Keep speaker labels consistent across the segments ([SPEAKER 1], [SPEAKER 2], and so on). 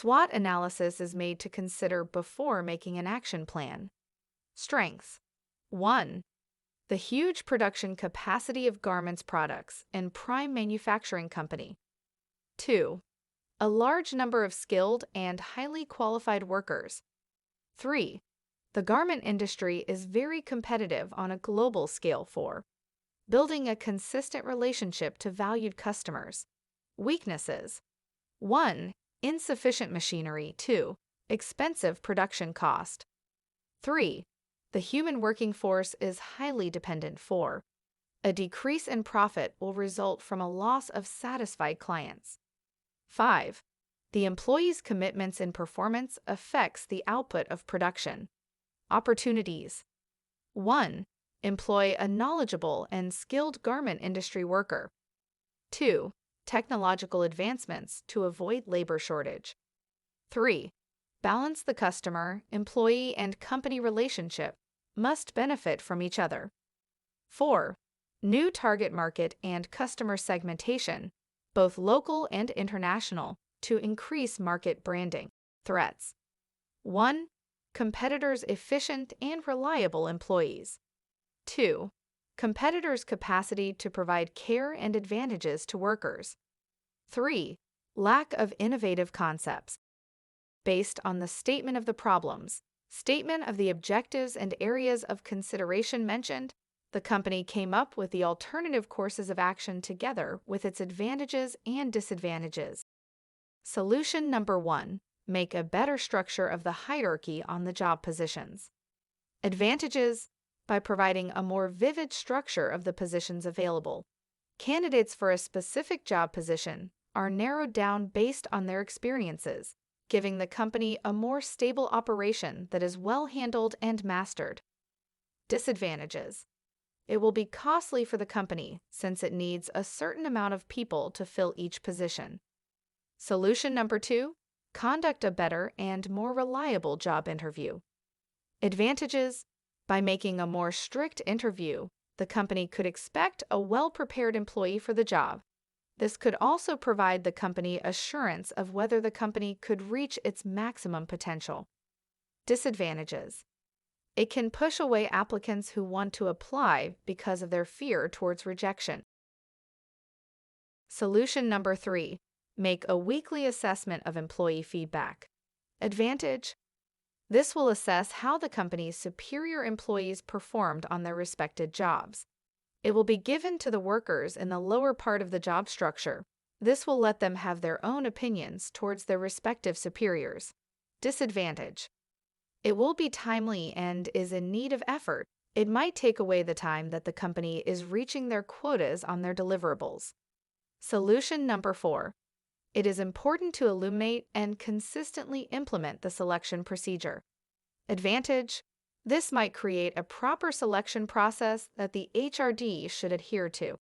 [SPEAKER 1] SWOT analysis is made to consider before making an action plan. Strengths. 1. The huge production capacity of garments products and prime manufacturing company. 2. A large number of skilled and highly qualified workers. 3. The garment industry is very competitive on a global scale. 4. Building a consistent relationship to valued customers. Weaknesses. 1. Insufficient machinery. 2. Expensive production cost. 3. The human working force is highly dependent. 4. A decrease in profit will result from a loss of satisfied clients. 5. The employee's commitments in performance affects the output of production. Opportunities. 1. Employ a knowledgeable and skilled garment industry worker. 2. Technological advancements to avoid labor shortage. 3. Balance the customer, employee, and company relationship must benefit from each other. 4. New target market and customer segmentation, both local and international, to increase market branding. Threats. 1. Competitors' efficient and reliable employees. 2. Competitors' capacity to provide care and advantages to workers. 3. Lack of innovative concepts. Based on the statement of the problems, statement of the objectives and areas of consideration mentioned, the company came up with the alternative courses of action together with its advantages and disadvantages. Solution number 1. Make a better structure of the hierarchy on the job positions. Advantages. By providing a more vivid structure of the positions available, candidates for a specific job position are narrowed down based on their experiences, giving the company a more stable operation that is well handled and mastered. Disadvantages. It will be costly for the company since it needs a certain amount of people to fill each position. Solution number 2. Conduct a better and more reliable job interview. Advantages. By making a more strict interview, the company could expect a well-prepared employee for the job. This could also provide the company assurance of whether the company could reach its maximum potential. Disadvantages. It can push away applicants who want to apply because of their fear towards rejection. Solution number 3. Make a weekly assessment of employee feedback. Advantage. This will assess how the company's superior employees performed on their respected jobs. It will be given to the workers in the lower part of the job structure. This will let them have their own opinions towards their respective superiors. Disadvantage. It will be timely and is in need of effort. It might take away the time that the company is reaching their quotas on their deliverables. Solution number 4. It is important to illuminate and consistently implement the selection procedure. Advantage. This might create a proper selection process that the HRD should adhere to.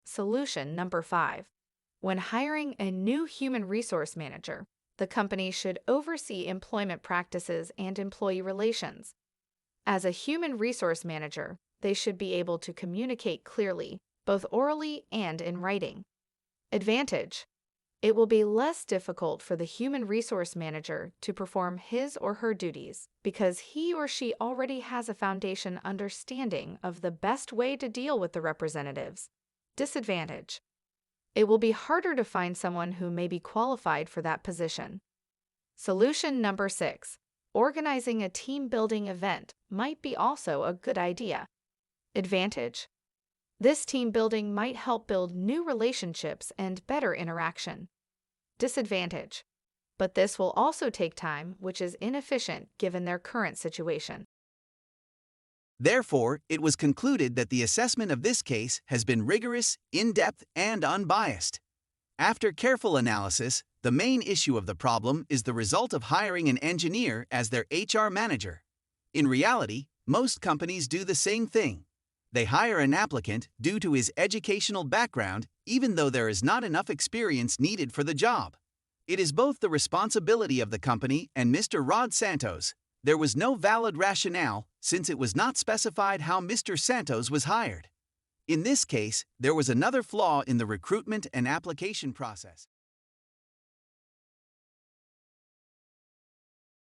[SPEAKER 1] Solution number 5. When hiring a new human resource manager, the company should oversee employment practices and employee relations. As a human resource manager, they should be able to communicate clearly, both orally and in writing. Advantage. It will be less difficult for the human resource manager to perform his or her duties because he or she already has a foundation understanding of the best way to deal with the representatives. Disadvantage. It will be harder to find someone who may be qualified for that position. Solution number 6. Organizing a team-building event might be also a good idea. Advantage. This team building might help build new relationships and better interaction. Disadvantage. But this will also take time, which is inefficient given their current situation.
[SPEAKER 2] Therefore, it was concluded that the assessment of this case has been rigorous, in-depth, and unbiased. After careful analysis, the main issue of the problem is the result of hiring an engineer as their HR manager. In reality, most companies do the same thing. They hire an applicant due to his educational background, even though there is not enough experience needed for the job. It is both the responsibility of the company and Mr. Rod Santos. There was no valid rationale since it was not specified how Mr. Santos was hired. In this case, there was another flaw in the recruitment and application process.